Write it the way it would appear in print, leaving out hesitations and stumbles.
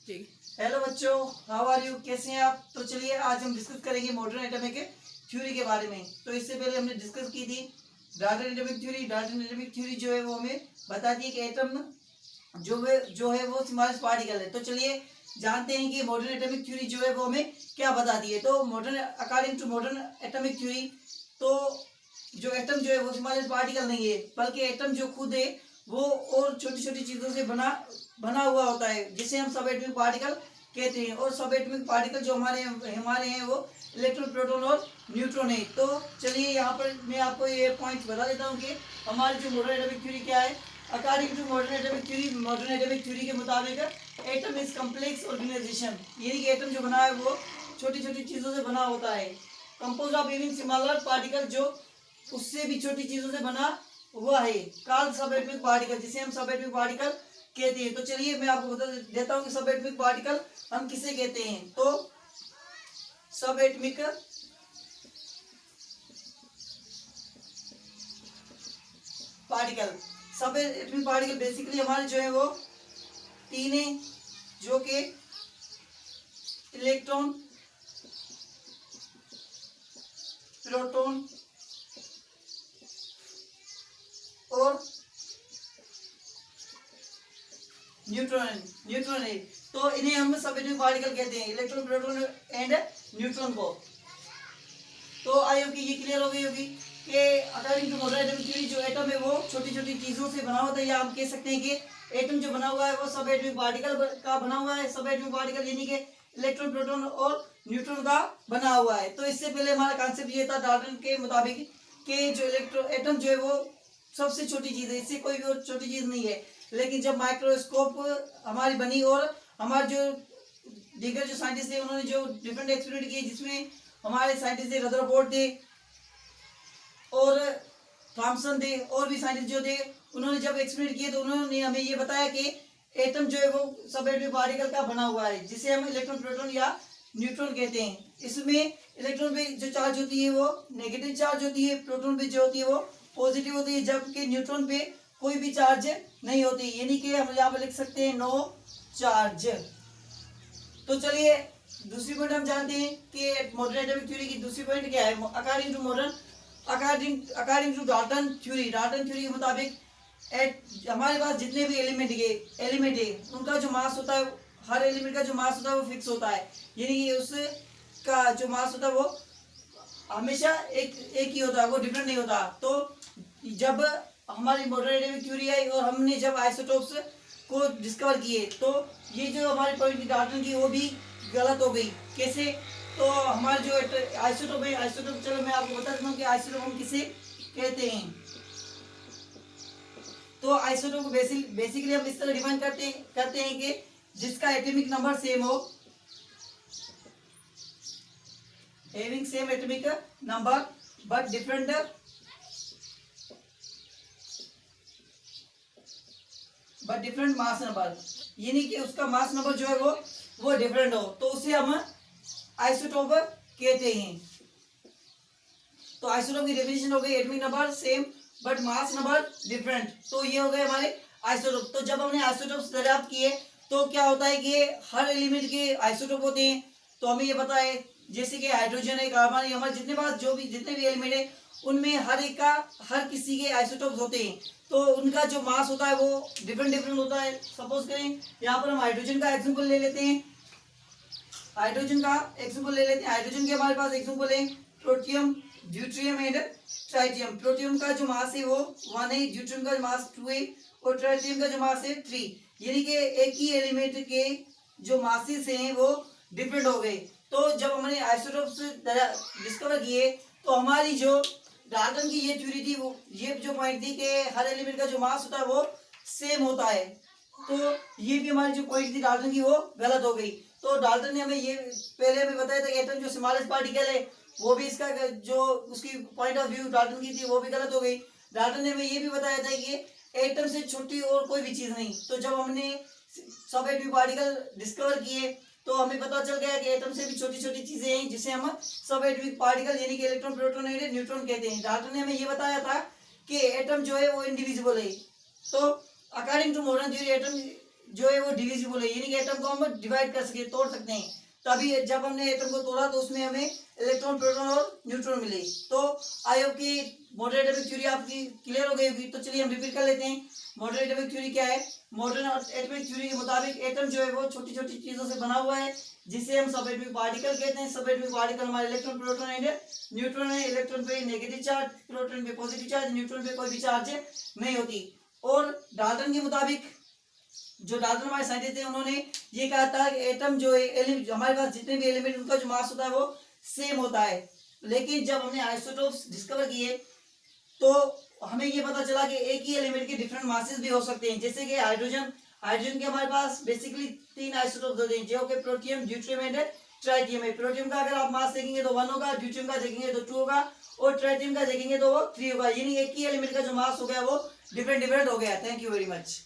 ठीक। हेलो बच्चों, how are you, कैसे हैं आप। तो चलिए आज हम डिस्कस करेंगे मॉडर्न एटॉमिक थ्योरी के बारे में। तो इससे पहले हमने डिस्कस की थी Dalton atomic theory. Dalton atomic theory जो है वो हमें बताती है कि एटम जो है वो स्मॉलेस्ट पार्टिकल है। तो चलिए जानते हैं कि मॉडर्न एटॉमिक थ्योरी जो है वो हमें क्या बताती है। तो modern according to modern atomic theory, तो जो एटम जो है वो स्मॉलेस्ट पार्टिकल नहीं है, बल्कि एटम जो खुद है वो और छोटी छोटी चीजों से बना हुआ होता है, जिसे हम सब एटॉमिक पार्टिकल कहते हैं। और सब एटॉमिक पार्टिकल जो हमारे हमारे हैं वो इलेक्ट्रॉन, प्रोटॉन और न्यूट्रॉन है। तो चलिए यहाँ पर मैं आपको ये पॉइंट्स बता देता हूँ कि हमारी जो मॉडर्न एटॉमिक थ्योरी क्या है। According to modern atomic theory के मुताबिक एटम इज कम्प्लेक्स ऑर्गेनाइजेशन, यानी कि एटम जो बना है वो छोटी छोटी चीजों से बना होता है। Compose of even smaller particle, जो उससे भी छोटी चीजों से बना हुआ है, कॉल्ड सब एटॉमिक पार्टिकल, जिसे हम सब एटॉमिक पार्टिकल कहते हैं। तो चलिए मैं आपको बता देता हूँ कि सब एटॉमिक पार्टिकल हम किसे कहते हैं। तो सब एटॉमिक पार्टिकल बेसिकली हमारे जो है वो तीन है, जो कि इलेक्ट्रॉन, प्रोटॉन और न्यूट्रॉन है। तो इन्हें हम सब एटॉमिक पार्टिकल कहते हैं, इलेक्ट्रॉन, प्रोटॉन एंड न्यूट्रॉन को। तो आई होप कि ये क्लियर हो गई होगी कि according to modern atomic theory जो एटम है वो छोटी छोटी चीजों से बना होता है, या हम कह सकते हैं कि एटम जो बना हुआ है वो सब एटॉमिक पार्टिकल का बना हुआ है। सब एटॉमिक पार्टिकल यानी कि इलेक्ट्रॉन, प्रोटॉन और न्यूट्रॉन का बना हुआ है। तो इससे पहले हमारा कॉन्सेप्ट ये था डाल्टन के मुताबिक कि जो एटम जो है वो सबसे छोटी चीज है, इससे कोई भी और छोटी चीज नहीं है। लेकिन जब माइक्रोस्कोप हमारी बनी और हमारे जो दीगर जो साइंटिस्ट थे उन्होंने जो डिफरेंट एक्सपेरिमेंट किए, जिसमें हमारे साइंटिस्ट थे रदरफोर्ड थे और थॉमसन थे, और भी साइंटिस्ट जो थे, उन्होंने जब एक्सपेरिमेंट किए तो उन्होंने हमें ये बताया कि एटम जो है वो सब एटॉमिक पार्टिकल का बना हुआ है, जिसे हम इलेक्ट्रॉन, प्रोटॉन या न्यूट्रॉन कहते हैं। इसमें इलेक्ट्रॉन पे जो चार्ज होती है वो नेगेटिव चार्ज होती है, प्रोटॉन पे जो होती है वो पॉजिटिव होती है, जबकि न्यूट्रॉन पे कोई भी चार्ज नहीं होती, यानी कि हम यहाँ पर लिख सकते हैं नो चार्ज। तो चलिए दूसरी पॉइंट हम जानते हैं कि मॉडर्न एटॉमिक थ्योरी की दूसरी पॉइंट क्या है। अकॉर्डिंग टू डाल्टन थ्योरी के मुताबिक हमारे पास जितने भी एलिमेंट है उनका जो मास होता है, हर एलिमेंट का जो मास होता है वो फिक्स होता है, यानी कि उसका जो मास होता है वो हमेशा एक ही होता है, वो डिफरेंट नहीं होता। तो जब हमारी मॉडर्न एटॉमिक थ्योरी आई और हमने जब आइसोटोप्स को डिस्कवर किए, तो ये जो हमारी पॉइंट थी डाल्टन की वो भी गलत हो गई। कैसे? तो हमारे जो आइसोटोप है, आइसोटोप, चलो मैं आपको बता देता हूँ कि आइसोटोप हम किसे कहते हैं। तो आइसोटोप को बेसिकली हम इस तरह डिफाइन करते हैं कि जिसका एटॉमिक नंबर सेम हो, having same atomic number but different mass number, यानी कि उसका मास नंबर जो है वो डिफरेंट हो, तो उसे हम आइसोटोप कहते हैं। तो आइसोटोप की डेफिनेशन हो गई atomic number same but mass number different. तो ये हो गए हमारे आइसोटोप। तो जब हमने आइसोटोप्स दरियाफ्त किए तो क्या होता है कि हर एलिमेंट के आइसोटोप होते हैं। तो हमें ये पता है जैसे कि हाइड्रोजन है, कार्बन है, हमारे जितने भी एलिमेंट है उनमें हर किसी के आइसोटोप्स होते हैं। तो उनका जो मास होता है वो डिफरेंट होता है। सपोज करें यहाँ पर हम हाइड्रोजन का एग्जांपल ले लेते हैं। हाइड्रोजन के हमारे पास एग्जांपल है protium, deuterium and tritium. Protium का जो मास है वो 1 है, ड्यूट्रियम का मास 2 है और ट्राइटियम का जो मास है 3, यानी कि एक ही एलिमेंट के जो मासेस हैं वो डिफरेंट हो गए। तो जब हमने आइसोटोप्स डिस्कवर किए तो हमारी जो डाल्टन की ये थ्योरी थी, वो ये जो पॉइंट थी कि हर एलिमेंट का जो मास होता है वो सेम होता है, तो ये भी हमारी जो पॉइंट थी डाल्टन की वो गलत हो गई। तो डाल्टन ने हमें ये पहले हमें बताया था कि एटम जो स्मॉलेस्ट पार्टिकल है वो भी इसका जो उसकी पॉइंट ऑफ व्यू डाल्टन की थी वो भी गलत हो गई। डाल्टन ने हमें ये भी बताया था कि एटम से छोटी और कोई भी चीज नहीं। तो जब हमने सब एटॉमिक पार्टिकल डिस्कवर किए तो हमें पता चल गया कि एटम से भी छोटी छोटी चीजें हैं, जिसे हम सब एटॉमिक पार्टिकल यानी कि इलेक्ट्रॉन, प्रोटॉन एंड न्यूट्रॉन कहते हैं। डाल्टन ने हमें ये बताया था कि एटम जो है वो इंडिविजिबल है। तो according to modern theory atom जो है वो डिविजिबल है, यानी कि एटम को हम डिवाइड कर सके, तोड़ सकते हैं। तभी जब हमने एटम को तोड़ा तो उसमें हमें इलेक्ट्रॉन, प्रोटॉन और न्यूट्रॉन मिले। तो आई होप कि मॉडर्न एटॉमिक थ्योरी आपकी क्लियर हो गई होगी। तो चलिए हम रिपीट कर लेते हैं। मॉडर्न एटॉमिक थ्योरी क्या है? मॉडर्न एटॉमिक थ्योरी के मुताबिक एटम जो है वो छोटी छोटी चीजों से बना हुआ है, जिसे हम सब एटॉमिक पार्टिकल कहते हैं। सब एटॉमिक पार्टिकल हमारे इलेक्ट्रॉन, प्रोटॉन एंड न्यूट्रॉन है। इलेक्ट्रॉन पे नेगेटिव चार्ज, प्रोटॉन पे पॉजिटिव चार्ज, न्यूट्रॉन पे कोई भी चार्ज नहीं होती। और डाल्टन के मुताबिक, जो डाल्टन हमारे साइंटिस्ट थे, उन्होंने ये कहा था कि एटम जो है, हमारे पास जितने भी एलिमेंट उनका जो मास होता है वो सेम होता है। लेकिन जब हमने आइसोटोप्स डिस्कवर किए तो हमें ये पता चला कि एक ही एलिमेंट के डिफरेंट मासेस भी हो सकते हैं। जैसे कि हाइड्रोजन, हाइड्रोजन के हमारे पास बेसिकली 3 आइसोटोप्स होते हैं, जो कि प्रोटियम, ड्यूटेरियम एंड ट्राइटियम है। प्रोटियम का अगर आप मास देखेंगे तो 1 होगा, ड्यूटेरियम का देखेंगे तो 2 होगा, और ट्राइटियम का देखेंगे तो वो 3 होगा। यानी एक ही एलिमेंट का जो मास हो गया वो डिफरेंट डिफरेंट हो गया। Thank you very much.